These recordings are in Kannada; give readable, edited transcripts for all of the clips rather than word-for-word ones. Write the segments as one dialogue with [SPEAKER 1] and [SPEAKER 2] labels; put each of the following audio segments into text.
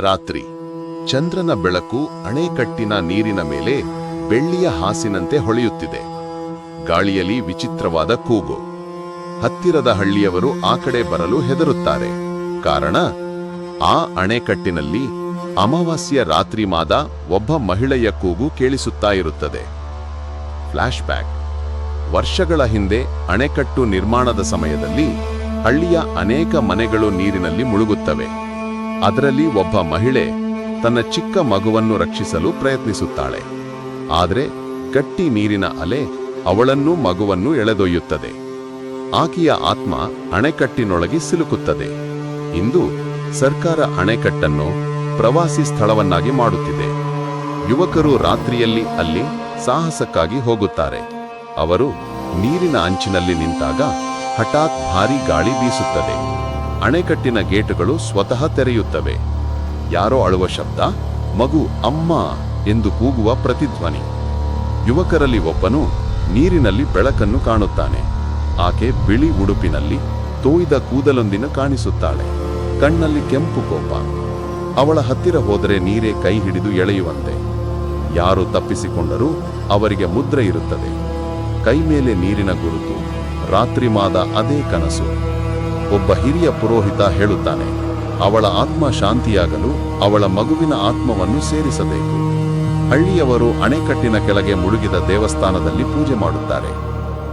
[SPEAKER 1] ರಾತ್ರಿ. ಚಂದ್ರನ ಬೆಳಕು ಅಣೆಕಟ್ಟಿನ ನೀರಿನ ಮೇಲೆ ಬೆಳ್ಳಿಯ ಹಾಸಿನಂತೆ ಹೊಳೆಯುತ್ತಿದೆ. ಗಾಳಿಯಲ್ಲಿ ವಿಚಿತ್ರವಾದ ಕೂಗು. ಹತ್ತಿರದ ಹಳ್ಳಿಯವರು ಆ ಕಡೆ ಬರಲು ಹೆದರುತ್ತಾರೆ. ಕಾರಣ, ಆ ಅಣೆಕಟ್ಟಿನಲ್ಲಿ ಅಮಾವಾಸ್ಯ ರಾತ್ರಿ ಮಾದ ಒಬ್ಬ ಮಹಿಳೆಯ ಕೂಗು ಕೇಳಿಸುತ್ತಾ ಇರುತ್ತದೆ. Flash back. ವರ್ಷಗಳ ಹಿಂದೆ ಅಣೆಕಟ್ಟು ನಿರ್ಮಾಣದ ಸಮಯದಲ್ಲಿ ಹಳ್ಳಿಯ ಅನೇಕ ಮನೆಗಳು ನೀರಿನಲ್ಲಿ ಮುಳುಗುತ್ತವೆ. ಅದರಲ್ಲಿ ಒಬ್ಬ ಮಹಿಳೆ ತನ್ನ ಚಿಕ್ಕ ಮಗುವನ್ನು ರಕ್ಷಿಸಲು ಪ್ರಯತ್ನಿಸುತ್ತಾಳೆ. ಆದರೆ ಗಟ್ಟಿ ನೀರಿನ ಅಲೆ ಅವಳನ್ನೂ ಮಗುವನ್ನು ಎಳೆದೊಯ್ಯುತ್ತದೆ. ಆಕೆಯ ಆತ್ಮ ಅಣೆಕಟ್ಟಿನೊಳಗೆ ಸಿಲುಕುತ್ತದೆ. ಇಂದು ಸರ್ಕಾರ ಅಣೆಕಟ್ಟನ್ನು ಪ್ರವಾಸಿ ಸ್ಥಳವನ್ನಾಗಿ ಮಾಡುತ್ತಿದೆ. ಯುವಕರು ರಾತ್ರಿಯಲ್ಲಿ ಅಲ್ಲಿ ಸಾಹಸಕ್ಕಾಗಿ ಹೋಗುತ್ತಾರೆ. ಅವರು ನೀರಿನ ಅಂಚಿನಲ್ಲಿ ನಿಂತಾಗ ಹಠಾತ್ ಭಾರೀ ಗಾಳಿ ಬೀಸುತ್ತದೆ. ಅಣೆಕಟ್ಟಿನ ಗೇಟುಗಳು ಸ್ವತಃ ತೆರೆಯುತ್ತವೆ. ಯಾರೋ ಅಳುವ ಶಬ್ದ, ಮಗು ಅಮ್ಮ ಎಂದು ಕೂಗುವ ಪ್ರತಿಧ್ವನಿ. ಯುವಕರಲ್ಲಿ ಒಬ್ಬನು ನೀರಿನಲ್ಲಿ ಬೆಳಕನ್ನು ಕಾಣುತ್ತಾನೆ. ಆಕೆ ಬಿಳಿ ಉಡುಪಿನಲ್ಲಿ ತೋಯ್ದ ಕೂದಲೊಂದಿನ ಕಾಣಿಸುತ್ತಾಳೆ. ಕಣ್ಣಲ್ಲಿ ಕೆಂಪು ಕೋಪ. ಅವಳ ಹತ್ತಿರ ಹೋದರೆ ನೀರೇ ಕೈ ಹಿಡಿದು ಎಳೆಯುವಂತೆ. ಯಾರು ತಪ್ಪಿಸಿಕೊಂಡರೂ ಅವರಿಗೆ ಮುದ್ರೆ ಇರುತ್ತದೆ. ಕೈ ಮೇಲೆ ನೀರಿನ ಗುರುತು. ರಾತ್ರಿ ಮಾದ ಅದೇ ಕನಸು. ಒಬ್ಬ ಹಿರಿಯ ಪುರೋಹಿತ ಹೇಳುತ್ತಾನೆ, ಅವಳ ಆತ್ಮ ಶಾಂತಿಯಾಗಲು ಅವಳ ಮಗುವಿನ ಆತ್ಮವನ್ನು ಸೇರಿಸಬೇಕು. ಹಳ್ಳಿಯವರು ಅಣೆಕಟ್ಟಿನ ಕೆಳಗೆ ಮುಳುಗಿದ ದೇವಸ್ಥಾನದಲ್ಲಿ ಪೂಜೆ ಮಾಡುತ್ತಾರೆ.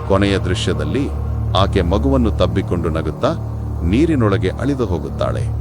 [SPEAKER 1] ಕೊನೆಯ ದೃಶ್ಯದಲ್ಲಿ ಆಕೆ ಮಗುವನ್ನು ತಬ್ಬಿಕೊಂಡು ನಗುತ್ತಾ ನೀರಿನೊಳಗೆ ಅಳಿದು ಹೋಗುತ್ತಾಳೆ.